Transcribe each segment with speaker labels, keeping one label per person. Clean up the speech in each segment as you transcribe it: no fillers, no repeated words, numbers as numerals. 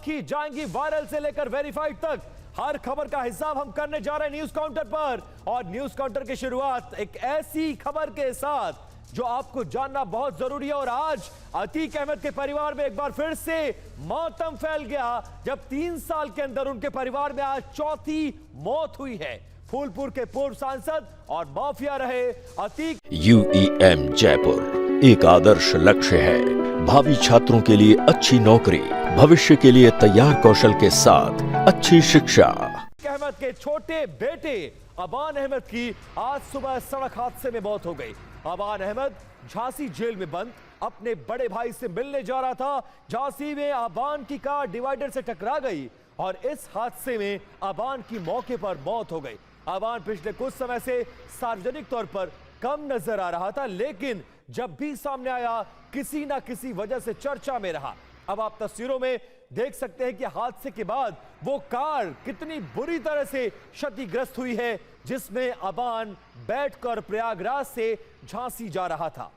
Speaker 1: की जाएंगी वायरल से लेकर वेरीफाइड तक। हर खबर का हिसाब हम करने जा रहे हैं न्यूज काउंटर पर। और न्यूज काउंटर की शुरुआत एक ऐसी खबर के साथ जो आपको जानना बहुत जरूरी है। और आज अतीक अहमद के परिवार में एक बार फिर से मातम फैल गया जब 3 साल के अंदर उनके परिवार में आज चौथी मौत हुई है। फूलपुर के पूर्व सांसद और माफिया रहे अतीक।
Speaker 2: UEM जयपुर एक आदर्श लक्ष्य है। भावी छात्रों के लिए अच्छी नौकरी, भविष्य के लिए तैयार कौशल के साथ अच्छी शिक्षा।
Speaker 1: अहमद के छोटे बेटे अबान अहमद की आज सुबह सड़क हादसे में मौत हो गई। अबान अहमद झांसी जेल में बंद अपने बड़े भाई से मिलने जा रहा था। झांसी में अबान की कार डिवाइडर से टकरा गई और इस हादसे में अबान की मौके पर मौत हो गई। अबान पिछले कुछ समय से सार्वजनिक तौर पर कम नजर आ रहा था, लेकिन जब भी सामने आया किसी ना किसी वजह से चर्चा में रहा। अब आप तस्वीरों में देख सकते हैं कि हादसे के बाद वो कार कितनी बुरी तरह से क्षतिग्रस्त हुई है जिसमें अबान बैठकर प्रयागराज से झांसी जा रहा था।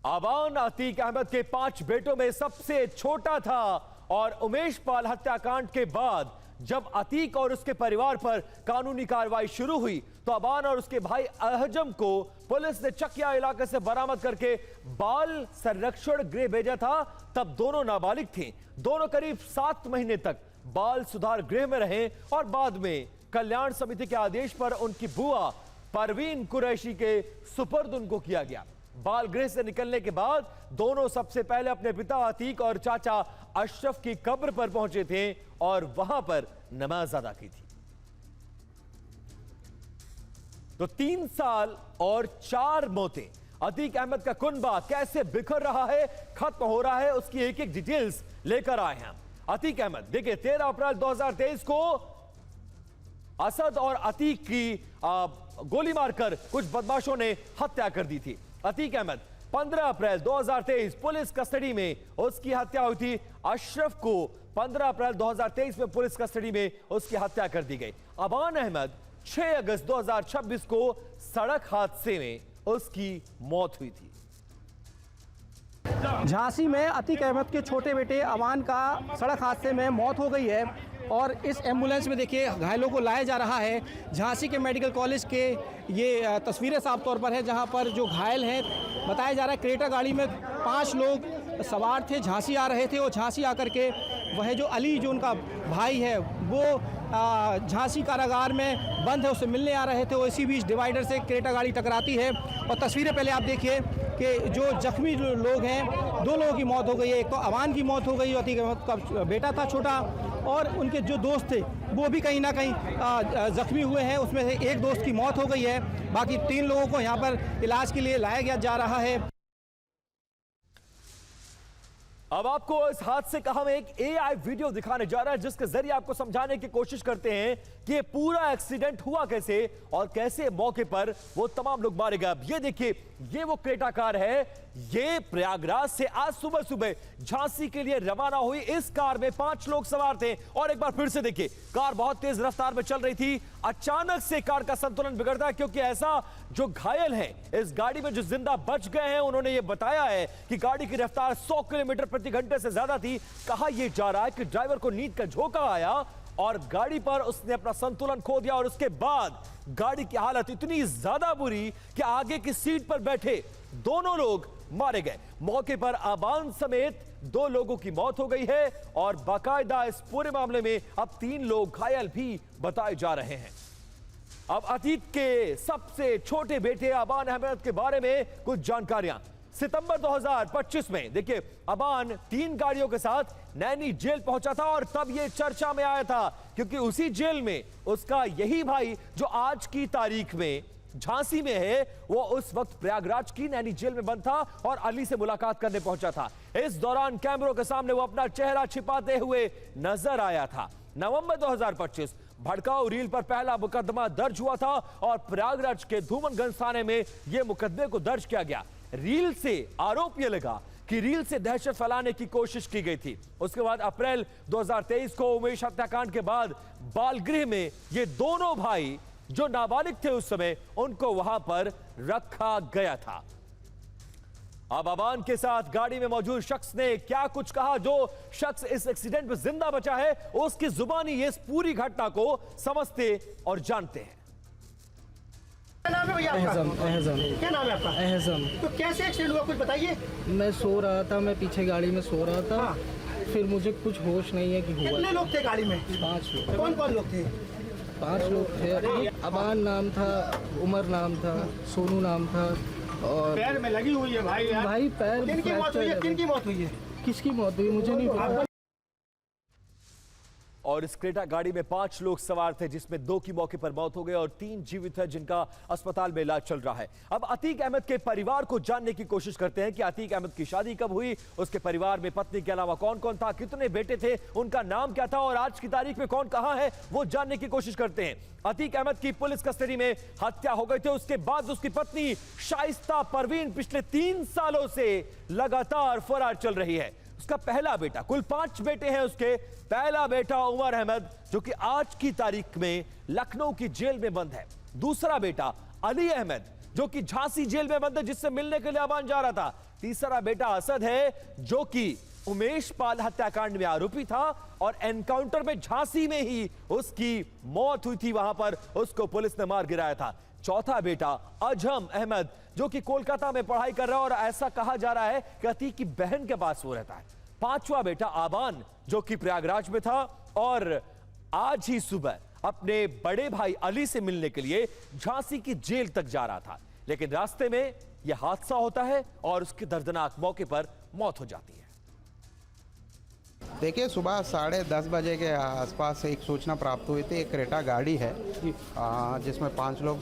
Speaker 1: अबान अतीक अहमद के 5 बेटों में सबसे छोटा था और उमेश पाल हत्याकांड के बाद जब अतीक और उसके परिवार पर कानूनी कार्रवाई शुरू हुई तो अबान और उसके भाई अहजम को पुलिस ने चकिया इलाके से बरामद करके बाल संरक्षण गृह भेजा था। तब दोनों नाबालिग थे। दोनों करीब 7 महीने तक बाल सुधार गृह में रहे और बाद में कल्याण समिति के आदेश पर उनकी बुआ परवीन कुरैशी के सुपुर्द उनको किया गया। बाल गृह से निकलने के बाद दोनों सबसे पहले अपने पिता अतीक और चाचा अशरफ की कब्र पर पहुंचे थे और वहां पर नमाज अदा की थी। तो 3 साल और 4 मौतें। अतीक अहमद का कुनबा कैसे बिखर रहा है, खत्म हो रहा है, उसकी एक एक डिटेल्स लेकर आए हैं। अतीक अहमद देखिए 13 अप्रैल 2023 को असद और अतीक की गोली मारकर कुछ बदमाशों ने हत्या कर दी थी। अतीक अहमद 15 अप्रैल 2023 पुलिस कस्टडी में उसकी हत्या हुई थी। अशरफ को 15 अप्रैल 2023 में पुलिस कस्टडी में उसकी हत्या कर दी गई। अबान अहमद 6 अगस्त 2026 को सड़क हादसे में उसकी मौत हुई थी।
Speaker 3: झांसी में अतीक अहमद के छोटे बेटे अबान का सड़क हादसे में मौत हो गई है और इस एम्बुलेंस में देखिए घायलों को लाया जा रहा है। झांसी के मेडिकल कॉलेज के ये तस्वीरें साफ तौर पर है जहां पर जो घायल हैं बताया जा रहा है क्रेटा गाड़ी में 5 लोग सवार थे, झांसी आ रहे थे और झांसी आकर के वह जो अली जो उनका भाई है वो झांसी कारागार में बंद है, उससे मिलने आ रहे थे। वो इसी बीच डिवाइडर से क्रेटा गाड़ी टकराती है और तस्वीरें पहले आप देखिए कि जो जख्मी लोग हैं 2 लोगों की मौत हो गई है। एक तो अबान की मौत हो गई, अतीक अहमद का बेटा था छोटा, और उनके जो दोस्त थे वो भी कहीं ना कहीं जख्मी हुए हैं। उसमें से एक दोस्त की मौत हो गई है। बाकी 3 लोगों को यहाँ पर इलाज के लिए लाया गया जा रहा है।
Speaker 1: अब आपको इस हादसे का हम एक AI वीडियो दिखाने जा रहा है जिसके जरिए आपको समझाने की कोशिश करते हैं कि ये पूरा एक्सीडेंट हुआ कैसे और कैसे मौके पर वो तमाम लोग मारे गए। अब ये देखिए, ये वो क्रेटा कार है। ये प्रयागराज से आज सुबह सुबह झांसी के लिए रवाना हुई। इस कार में 5 लोग सवार थे और एक बार फिर से देखिए कार बहुत तेज रफ्तार में चल रही थी। अचानक से कार का संतुलन बिगड़ता है क्योंकि ऐसा जो घायल है इस गाड़ी में जो जिंदा बच गए हैं उन्होंने ये बताया है कि गाड़ी की रफ्तार 100 किलोमीटर प्रति घंटे से ज्यादा थी। कहा यह जा रहा है कि ड्राइवर को नींद का झोंका आया और गाड़ी पर उसने अपना संतुलन खो दिया और उसके बाद गाड़ी की हालत इतनी ज्यादा बुरी कि आगे की सीट पर बैठे दोनों लोग मारे गए। मौके पर अबान समेत 2 लोगों की मौत हो गई है और बाकायदा इस पूरे मामले में अब 3 लोग घायल भी बताए जा रहे हैं। अब अतीक के सबसे छोटे बेटे अबान अहमद के बारे में कुछ जानकारियां। सितंबर 2025 में देखिए अबान 3 गाड़ियों के साथ नैनी जेल पहुंचा था और तब यह चर्चा में आया था क्योंकि उसी जेल में उसका यही भाई जो आज की तारीख में झांसी में है वो उस वक्त प्रयागराज की नैनी जेल में बंद था और अली से मुलाकात करने पहुंचा था। इस दौरान कैमरों के सामने वो अपना चेहरा छिपाते हुए नजर आया था। नवंबर 2025 भड़काऊ रील पर पहला मुकदमा दर्ज हुआ था और प्रयागराज के धूमनगंज थाने में यह मुकदमे को दर्ज किया गया। रील से आरोप यह लगा कि रील से दहशत फैलाने की कोशिश की गई थी। उसके बाद अप्रैल 2023 को उमेश हत्याकांड के बाद बाल गृह में ये दोनों भाई जो नाबालिग थे उस समय उनको वहां पर रखा गया था। अब अबान के साथ गाड़ी में मौजूद शख्स ने क्या कुछ कहा। जो शख्स इस एक्सीडेंट में जिंदा बचा है उसकी जुबानी इस पूरी घटना को समझते और जानते हैं।
Speaker 4: क्या नाम है भैया आपका?
Speaker 5: एहज़म।
Speaker 4: क्या नाम है आपका?
Speaker 5: एहज़म।
Speaker 4: तो कैसे एक्सीडेंट हुआ कुछ बताइए।
Speaker 5: मैं सो रहा था, मैं पीछे गाड़ी में सो रहा था।
Speaker 4: हाँ।
Speaker 5: फिर मुझे कुछ होश नहीं है कि हुआ।
Speaker 4: कितने लोग थे गाड़ी में?
Speaker 5: 5 लोग।
Speaker 4: कौन कौन लोग थे?
Speaker 5: 5 लोग थे। अबान नाम था, उमर नाम था, सोनू नाम था और
Speaker 4: पैर में लगी हुई है भाई यार।
Speaker 5: भाई पैर
Speaker 4: किनकी मौत हुई है?
Speaker 5: फ्रैक्चर
Speaker 4: किनकी मौत हुई है?
Speaker 5: किसकी मौत हुई मुझे नहीं पता।
Speaker 1: और इस क्रेटा गाड़ी में 5 लोग सवार थे, जिसमें 2 की मौके पर मौत हो गई और 3 जीवित है, जिनका अस्पताल में इलाज चल रहा है। अब अतीक अहमद के परिवार को जानने की कोशिश करते हैं कि अतीक अहमद की शादी कब हुई, उसके परिवार में पत्नी के अलावा कौन कौन था, कितने बेटे थे, उनका नाम क्या था और आज की तारीख में कौन कहां है, वो जानने की कोशिश करते हैं। अतीक अहमद की पुलिस कस्टडी में हत्या हो गई थी। उसके बाद उसकी पत्नी शाइस्ता परवीन पिछले 3 सालों से लगातार फरार चल रही है। उसका पहला बेटा, कुल 5 बेटे हैं उसके, पहला बेटा उमर अहमद जो कि आज की तारीख में लखनऊ की जेल में बंद है। दूसरा बेटा अली अहमद जो कि झांसी जेल में बंद है, जिससे मिलने के लिए अबान जा रहा था। तीसरा बेटा असद है जो कि उमेश पाल हत्याकांड में आरोपी था और एनकाउंटर में झांसी में ही उसकी मौत हुई थी, वहां पर उसको पुलिस ने मार गिराया था। चौथा बेटा अजहम अहमद जो कि कोलकाता में पढ़ाई कर रहा है और ऐसा कहा जा रहा है कि अतीक की बहन के पास वो रहता है। पांचवा बेटा आबान जो कि प्रयागराज में था और आज ही सुबह अपने बड़े भाई अली से मिलने के लिए झांसी की जेल तक जा रहा था, लेकिन रास्ते में यह हादसा होता है और उसके दर्दनाक मौके पर मौत हो जाती है।
Speaker 6: देखिए, सुबह 10:30 बजे के आसपास एक सूचना प्राप्त हुई थी। एक क्रेटा गाड़ी है जिसमें 5 लोग